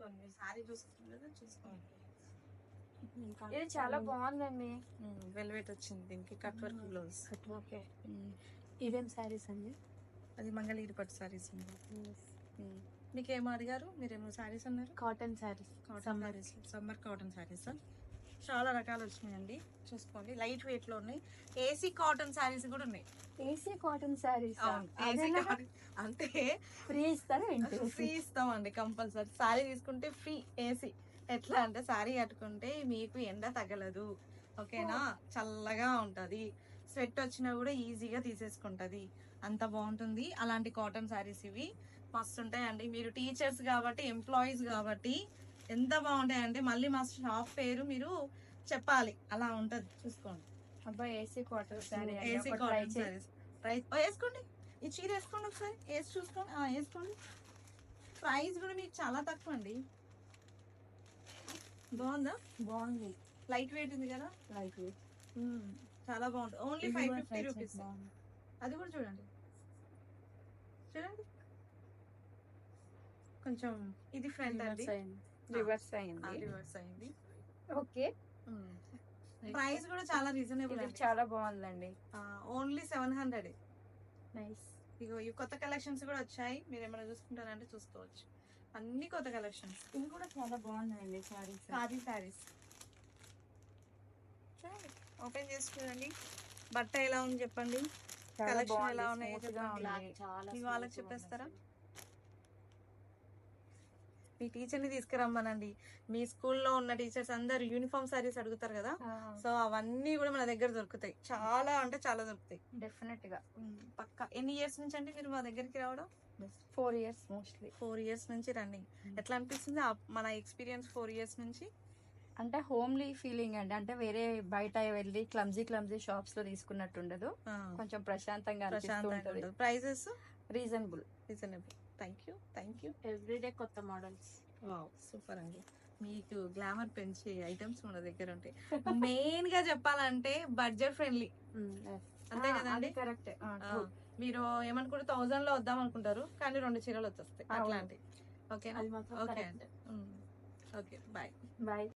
చూసుకోండి, మీరు సారీ చూసుకుంటారు కదా, చూసుకోండి. ఇది చాలా బాగుందండి. వెల్వెట్ వచ్చింది దీనికి, కట్ వర్క్ బ్లౌజ్. ఓకే, ఇవేం శారీస్ అండి? అది మంగళగిరి పట్టు సారీస్ అండి. మీకేమో అడిగారు, మీరేమో సారీస్ అన్నారు? Cotton saris, cotton saris, summer cotton saris చాలా రకాలు వచ్చినాయండి. చూసుకోండి, లైట్ వెయిట్ లో ఉన్నాయి. ఏసీ కాటన్ సారీస్ కూడా ఉన్నాయి. ఏసీ కాటన్ శారీస్ అంటే ఫ్రీ ఇస్తారా? ఫ్రీ ఇస్తామండి కంపల్సరీ. సారీ తీసుకుంటే ఫ్రీ ఏసీ. ఎట్లా అంటే సారీ కట్టుకుంటే మీకు ఎండ తగలదు, ఓకేనా, చల్లగా ఉంటది, స్వెట్ వచ్చినా కూడా ఈజీగా తీసేసుకుంటది, అంత బాగుంటుంది. అలాంటి కాటన్ సారీస్ ఇవి మస్తు ఉంటాయండి. మీరు టీచర్స్ కాబట్టి, ఎంప్లాయీస్ కాబట్టి ఎంత బాగుంటాయంటే మళ్ళీ మా షాప్ పేరు మీరు చెప్పాలి, అలా ఉంటది. చూసుకోండి. అబ్బాయి AC cotton sari, AC cotton saris వేసుకోండి. ఈ చీర వేసుకోండి, ఒకసారి వేసి చూసుకోండి. వేసుకోండి. ప్రైస్ కూడా మీకు చాలా తక్కువ అండి. బాగుందా? బాగుంది, లైట్ వెయిట్ ఉంది కదా, లైట్ వెయిట్, చాలా బాగుంటుంది. Only 550 rupees. అది కూడా చూడండి, చూడండి. కొంచెం ఇది ఫ్రంట్ అండి, రివర్స్ అయింది. రివర్స్ అయింది. ఓకే, ప్రైస్ కూడా చాలా రీజనబుల్, చాలా బాగుందండి. ఓన్లీ 700. నైస్. ఇగో ఈ కొత్త కలెక్షన్స్ కూడా వచ్చాయి, మీరు ఏమైనా చూసుకుంటారంటే చూసుకోవచ్చు. అన్ని కొత్త కలెక్షన్స్. ఇది కూడా చాలా బాగుందండి శారీస్. ఖాదీ శారీస్ ఓపెన్ చేసి చూడండి. బట్ట ఎలా ఉంది చెప్పండి, కలెక్షన్ ఎలా ఉన్నాయో చెప్పండి. మీ వాళ్ళకి చెప్పేస్తారా? మీ టీచర్ని తీసుకురమ్మనండి. మీ స్కూల్లో ఉన్న టీచర్స్ అందరు యూనిఫామ్ సారీస్ అడుగుతారు కదా, సో అవన్నీ కూడా మన దగ్గర దొరుకుతాయి. చాలా అంటే చాలా దొరుకుతాయి. డెఫినెట్ గా పక్కా. ఎన్ని ఇయర్స్ నుంచి అండి మీరు మా దగ్గరికి రావడం? 4 years మోస్ట్లీ. 4 years నుంచి రండి. ఎట్లా అనిపిస్తుంది మన ఎక్స్పీరియన్స్ 4 years నుంచి? అంటే హోమ్లీ ఫీలింగ్ అండి. అంటే వేరే బయట వెళ్ళి క్లమ్జీ షాప్స్ లో తీసుకున్నట్టు ఉండదు, కొంచెం ప్రశాంతంగా ఉంటుంది. Prices reasonable. Thank you. Everyday కొత్త మోడల్స్. సూపర్ అండి. మీకు గ్లామర్ పెంచే ఐటమ్స్ మన దగ్గర ఉంటాయి. మెయిన్ గా చెప్పాలంటే బడ్జెట్ ఫ్రెండ్లీ, అంతే కదండి? కరెక్ట్. మీరు ఏమనుకుంటే 1000 లో వద్దాం అనుకుంటారు, కానీ 2 చీరలు వచ్చేస్తాయి అట్లాంటి. ఓకే, ఓకే అండి. Okay, bye.